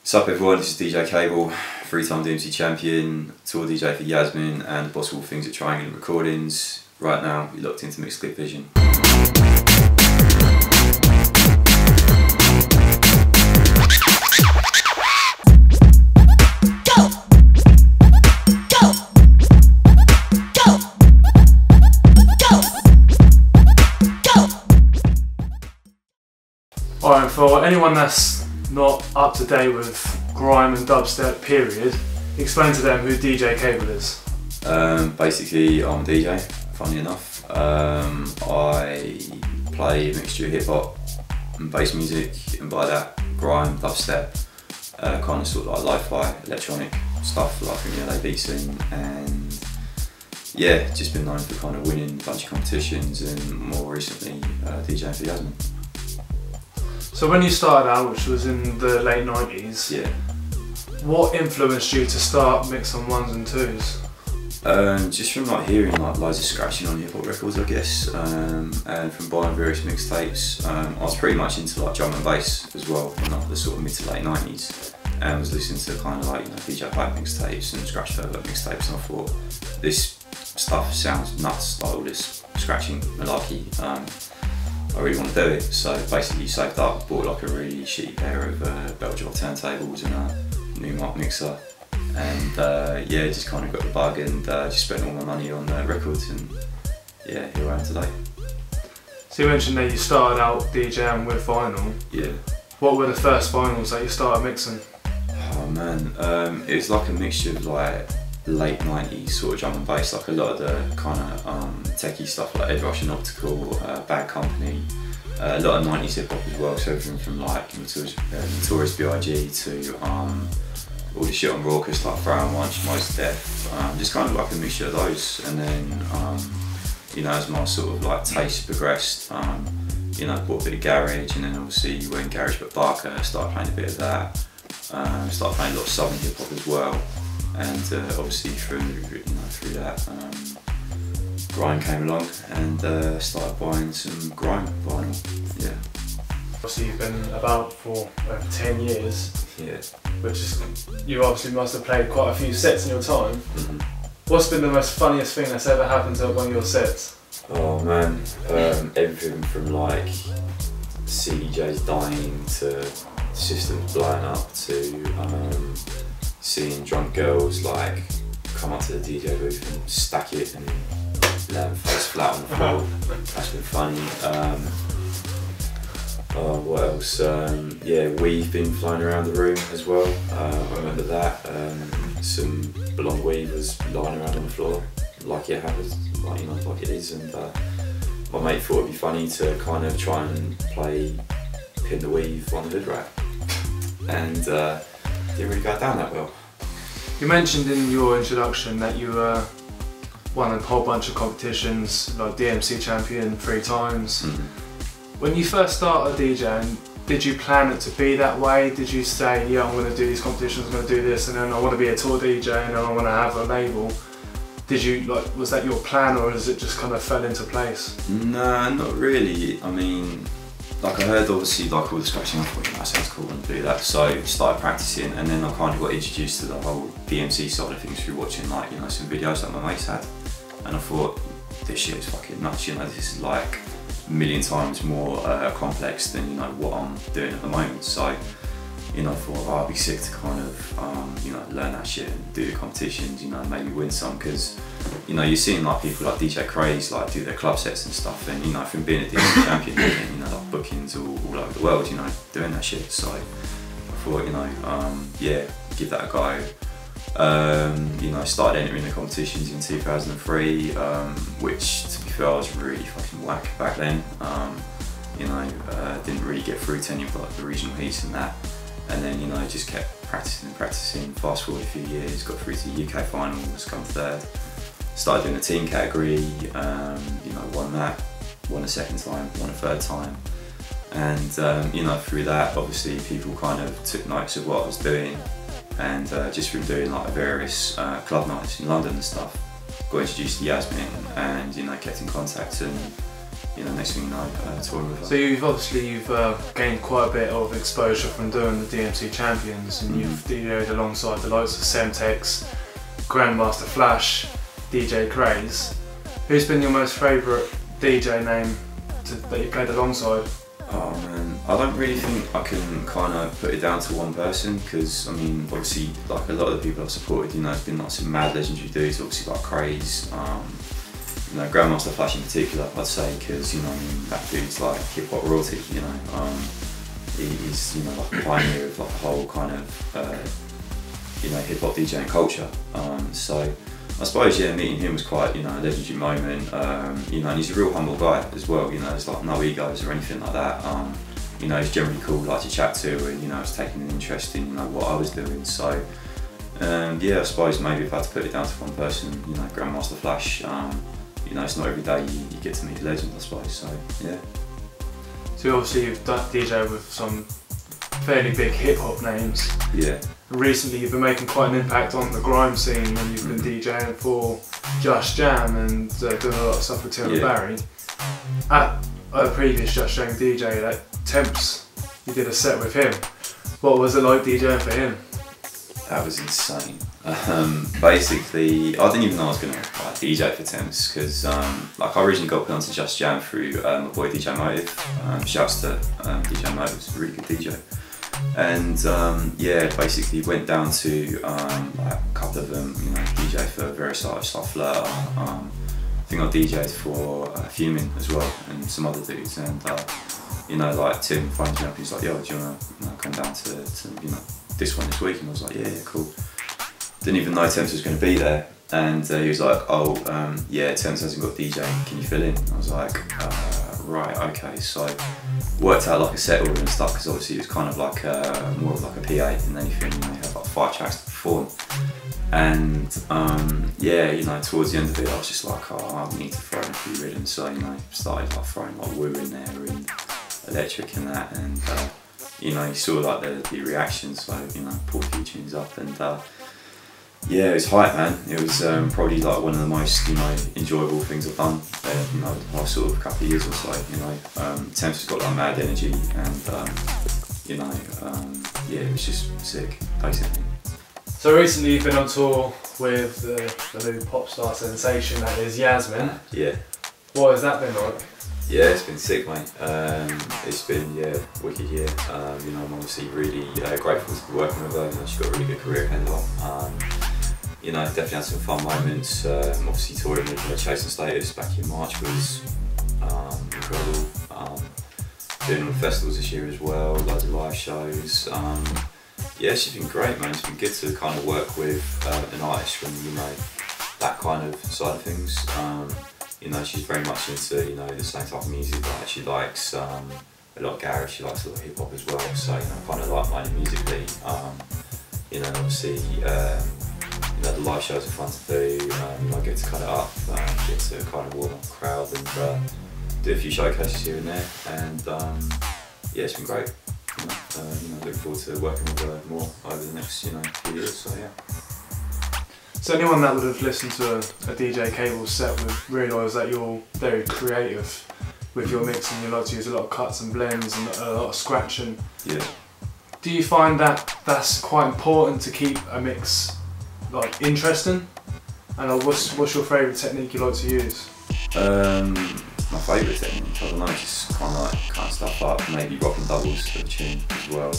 Sup everyone, this is DJ Cable, 3-time DMC champion, tour DJ for Yasmin and the boss of all things at Triangulum Recordings. Right now, you're locked into Mixclique Vision. Alright, for anyone that's not up to date with grime and dubstep period, explain to them who DJ Cable is. Basically, I'm a DJ, funny enough. I play a mixture of hip hop and bass music, and by that, grime, dubstep, kind of sort of like lo-fi, electronic stuff like from the LA beat scene, and yeah, just been known for kind of winning a bunch of competitions and more recently DJing for Yasmin. So when you started out, which was in the late 90s, yeah, what influenced you to start mixing ones and twos? Just from like hearing like loads of scratching on hip hop records, I guess, and from buying various mixtapes. I was pretty much into like drum and bass as well in like the sort of mid to late 90s, and was listening to kind of like, you know, DJ Pipe mixtapes and Scratch Pervert mixtapes, and I thought this stuff sounds nuts, like all this scratching malarkey. I really want to do it, so basically saved up, bought like a really shitty pair of bell jar turntables and a new mic mixer, and yeah, just kind of got the bug and just spent all my money on records, and yeah, here I am today. So you mentioned that you started out DJing with vinyl. Yeah. What were the first vinyls that you started mixing? Oh man, it was like a mixture of like late 90s sort of drum and bass, like a lot of the kind of techie stuff like Ed Rush and Optical, Bad Company, a lot of 90s hip hop as well, so everything from like Notorious B.I.G. to all the shit on Raucous like Frown Munch, Most Def, just kind of like a mixture of those, and then you know, as my sort of like taste progressed, you know, bought a bit of garage, and then obviously when Garage but Barker, started playing a bit of that, started playing a lot of southern hip hop as well. And obviously through that, grime came along, and started buying some grime vinyl. Yeah. Obviously you've been about for over 10 years. Yeah. Which is, you obviously must have played quite a few sets in your time. Mm-hmm. What's been the most funniest thing that's ever happened to one of your sets? Oh man, everything from like CDJs dying to systems blowing up to seeing drunk girls like come up to the DJ booth and stack it and let them face flat on the floor. That's been funny. Oh, what else? Yeah, we've been flying around the room as well. I remember that. Some blonde weave was lying around on the floor, like it happens, like, you know, like it is. And my mate thought it'd be funny to kind of try and play Pin the Weave on the hood rack, and didn't really go down that well. You mentioned in your introduction that you won a whole bunch of competitions, like DMC champion 3 times. Mm-hmm. When you first started DJing, did you plan it to be that way? Did you say, yeah, I'm going to do these competitions, I'm going to do this, and then I want to be a tour DJ, and then I want to have a label? Did you, like, was that your plan, or is it just kind of fell into place? No, not really. I mean, like I heard obviously like all the scratching, I thought, that sounds cool, and do that. So started practicing, and then I kind of got introduced to the whole DMC side of things through watching, like, you know, some videos that my mates had, and I thought, this shit is fucking nuts. You know, this is like a million times more complex than, you know, what I'm doing at the moment. So, you know, I thought, oh, I'd be sick to kind of, you know, learn that shit and do the competitions, you know, maybe win some, because, you know, you're seeing like people like DJ Craze like do their club sets and stuff, and, you know, from being a DMC champion, and, you know, like bookings all over the world, you know, doing that shit. So I thought, you know, yeah, give that a go. You know, I started entering the competitions in 2003, which, to be fair, I was really fucking whack back then. You know, didn't really get through to any of like the regional heats and that. And then, you know, just kept practicing. Fast forward a few years, got through to the UK finals, come third. Started doing the team category, you know, won that, won a second time, won a third time. And, you know, through that, obviously, people kind of took notice of what I was doing. And just from doing like various club nights in London and stuff, got introduced to Yasmin, and, you know, kept in contact, and you know, next thing you know, touring with her. So you've gained quite a bit of exposure from doing the DMC Champions, and you've DJ'd alongside the likes of Semtex, Grandmaster Flash, DJ Craze. Who's been your most favourite DJ name that you played alongside? Oh man, I don't really think I can kind of put it down to one person, because I mean, obviously, like a lot of the people I've supported, you know, it's been like some mad legendary dudes, obviously like Craze, you know, Grandmaster Flash in particular, I'd say, because, you know, I mean, that dude's like hip hop royalty, you know. He's, you know, like a pioneer of like a whole kind of, you know, hip hop DJing culture. So I suppose, yeah, meeting him was quite, you know, a legendary moment. You know, and he's a real humble guy as well. You know, there's like no egos or anything like that. You know, he's generally cool, like to chat to, and you know, he's taking an interest in, you know, what I was doing. So yeah, I suppose maybe if I had to put it down to one person, you know, Grandmaster Flash. You know, it's not every day you get to meet a legend, I suppose. So yeah. So obviously you've done DJ with some fairly big hip hop names. Yeah. Recently you've been making quite an impact on the grime scene, and you've been DJing for Just Jam and doing a lot of stuff with Tim Barry. At a previous Just Jam DJ, like Temps, you did a set with him. What was it like DJing for him? That was insane. Basically, I didn't even know I was going to like, DJ for Temps, because like I originally got put onto Just Jam through my boy DJ Motive. Shouts to DJ Motive, he's a really good DJ. And yeah, basically went down to like a couple of them, you know, DJ for various artists like Fleur. I think I DJ'd for Fuming as well, and some other dudes. And you know, like Tim phoned me up, he's like, yo, do you want to, you know, come down to you know, this one this week? And I was like, yeah, cool. Didn't even know Temps was going to be there. And he was like, oh, yeah, Temps hasn't got DJ, can you fill in? I was like, right, okay. So worked out like a set order and stuff, because obviously it was kind of like more of like a PA than anything. You know, you have like 5 tracks to perform. And yeah, you know, towards the end of it, I was just like, oh, I need to throw in a few rhythms. So, you know, started like throwing like woo in there and electric and that. And you know, you saw like the reactions. So, you know, pulled a few tunes up, and yeah, it was hype, man. It was probably like one of the most, you know, enjoyable things I've done, you know, the last sort of couple of years or so. You know, Temps has got like mad energy, and you know, yeah, it was just sick, basically. So recently you've been on tour with the new pop star sensation that is Yasmin. Yeah. What has that been like? Yeah, it's been sick, mate. It's been, yeah, wicked year. You know, I'm obviously really grateful to be working with her. You know, she's got a really good career ahead of her. You know, definitely had some fun moments. Obviously touring with Chasing Status back in March was incredible. Doing all the festivals this year as well, loads of live shows. Yeah, she's been great, man. It's been good to kind of work with an artist from, you know, that kind of side of things. You know, she's very much into, you know, the same type of music. Like, she likes a lot of garage, she likes a lot of hip hop as well. So, you know, kind of like-minded musically. You know, and obviously, you know, the live shows are fun to do. You know, get to cut it up, get to kind of warm up the crowd, and do a few showcases here and there. And yeah, it's been great. You know, look forward to working with her more over the next, you know, few years. So yeah. So anyone that would have listened to a DJ Cable set would realise that you're very creative with your mixing. You like to use a lot of cuts and blends and a lot of scratching. Yeah. Do you find that that's quite important to keep a mix like interesting? And what's your favourite technique you like to use? My favourite technique, I don't know, just kind of like cut stuff up, maybe rocking doubles for the tune as well.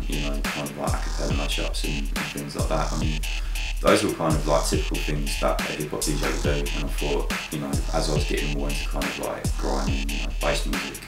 You know, kind of like acapella mashups and things like that. I mean, those were kind of like typical things that a hip hop DJ would do, and I thought, you know, as I was getting more into kind of like grime and, you know, bass music,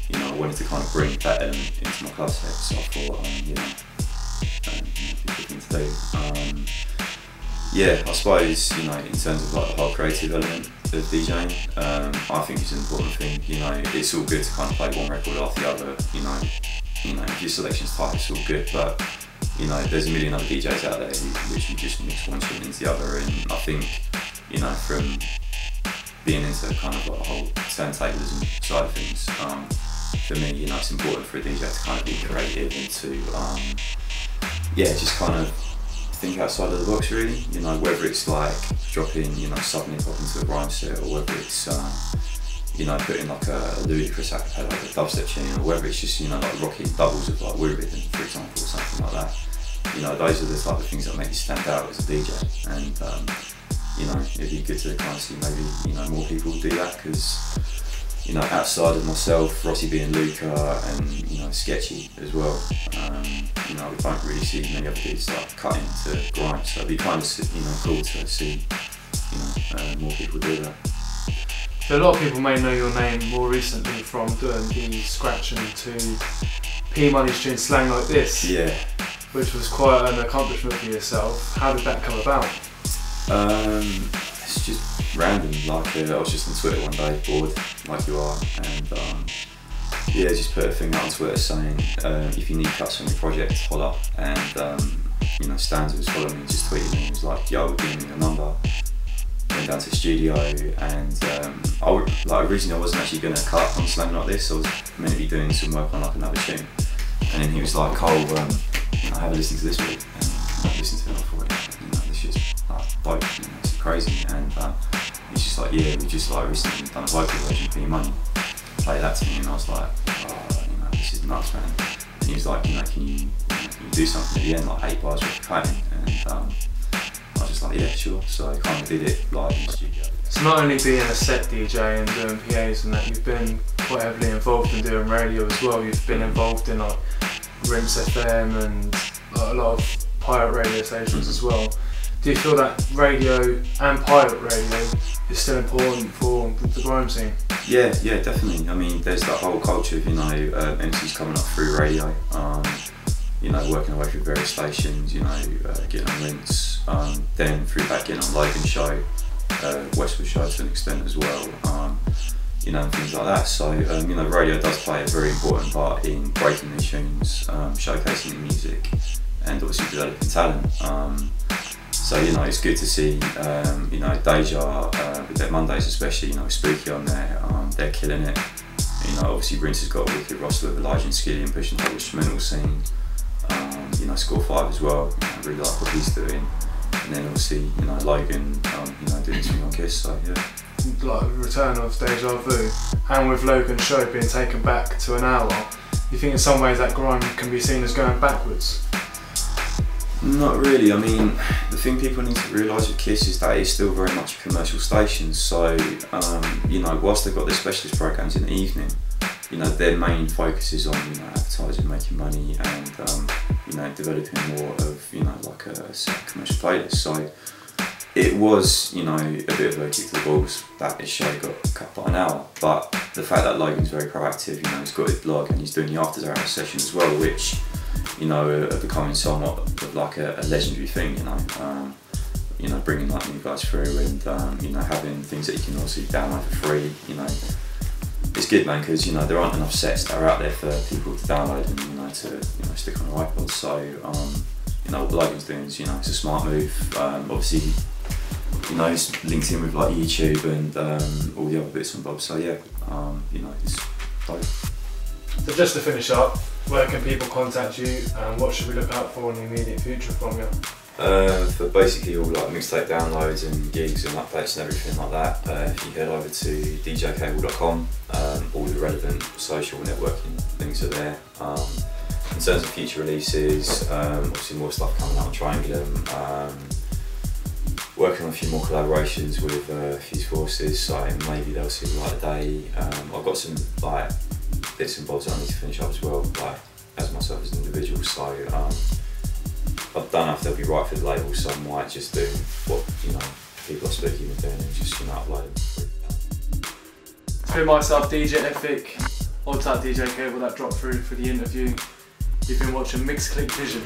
you know, I wanted to kind of bring that element into my club set, so I thought, you know, it'd be a good thing to do. Yeah, I suppose, you know, in terms of like the whole creative element of DJing, I think it's an important thing. You know, it's all good to kind of play one record after the other. You know, if your selection's tight, it's all good. But you know, there's a million other DJs out there who literally just mix one tune into the other. And I think, you know, from being into kind of like the whole turntablism side of things, for me, you know, it's important for a DJ to kind of be creative and to, yeah, just kind of think outside of the box, really. You know, whether it's like dropping, you know, sub hip hop into a grime set, or whether it's you know, putting like a ludicrous like a dubstep tune, or whether it's just, you know, like rocking doubles of like We're Rhythm, for example, or something like that. You know, those are the type of things that make you stand out as a DJ, and you know, it'd be good to kind of see maybe, you know, more people do that, because, you know, outside of myself, Rossi being Luca, and, you know, Sketchy as well, you know, we don't really see many other dudes start cutting to grime, so it'd be kind of, you know, cool to see, you know, more people do that. So a lot of people may know your name more recently from doing the scratching to P Money's tune Slang Like This. Yeah. Which was quite an accomplishment for yourself. How did that come about? It's just random, like I was just on Twitter one day, bored, like you are, and yeah, just put a thing out on Twitter saying, if you need cuts on your project, holler, and you know, Stanza was following me, just tweeted me, he was like, yo, give me your number. Went down to the studio, and originally I wasn't actually going to cut on Slang Like This, I was meant to be doing some work on like another tune, and then he was like, Cole, you know, have a listen to this week, and I listened to it, and I thought, you know, this is like dope, you know, it's crazy, and he's just like, yeah, we just like recently done a vocal version for your money, play that to me, and I was like, oh, you know, this is nuts, man. And he was like, you know, can you do something at the end, like 8 bars worth of cutting, and I was just like, yeah, sure. So I kind of did it live in the studio. So not only being a set DJ and doing PAs and that, you've been quite heavily involved in doing radio as well. You've been involved in like Rinse FM and a lot of pirate radio stations as well. Do you feel that radio and pirate radio is still important for the grime scene? Yeah, definitely. I mean, there's that whole culture of, you know, MCs coming up through radio, you know, working away through various stations, you know, getting on Rinse, then through that getting on Logan Show, Westwood Show to an extent as well, you know, and things like that. So, you know, radio does play a very important part in breaking these tunes, showcasing the music, and obviously developing talent. So, you know, it's good to see, you know, Deja, with their Mondays especially, you know, Spooky on there, they're killing it. You know, obviously Rinse has got a wicked roster with Elijah and Skilly and pushing the whole instrumental scene. You know, Score 5 as well, you know, I really like what he's doing. And then obviously, you know, Logan, you know, doing something on Kiss, so yeah. Like the return of Deja Vu, and with Logan's show being taken back to an hour, you think in some ways that grime can be seen as going backwards? Not really. I mean, the thing people need to realise with Kiss is that it's still very much a commercial station, so, you know, whilst they've got their specialist programmes in the evening, you know, their main focus is on, you know, advertising, making money, and, you know, developing more of, you know, like a set commercial playlist. So it was, you know, a bit of a kick to the balls that his show got cut by an hour, but the fact that Logan's very proactive, you know, he's got his blog and he's doing the after hours session as well, which, you know, are becoming somewhat of like a legendary thing, you know, bringing like new guys through, and you know, having things that you can also download for free, you know. It's good, man, because, you know, there aren't enough sets that are out there for people to download and, you know, to, you know, stick on their iPod. So, you know, what Logan's doing is, you know, it's a smart move. Obviously, you know, it's linked in with like YouTube and all the other bits and bobs. So yeah, you know, it's dope. So just to finish up, where can people contact you, and what should we look out for in the immediate future from you? For basically all like mixtape downloads and gigs and updates and everything like that, if you head over to djcable.com, all the relevant social networking links are there. In terms of future releases, obviously more stuff coming out on Triangulum, working on a few more collaborations with Fuse Forces, so maybe they'll see the light of day. I've got some like bits and bobs I need to finish up as well, like as myself as an individual, so I don't know if they'll be right for the label, so I might just do what, you know, people are speaking with doing and just, you know, upload them. It's been myself, DJ Ethic, on that DJ Cable that dropped through for the interview. You've been watching Mixclique Vision.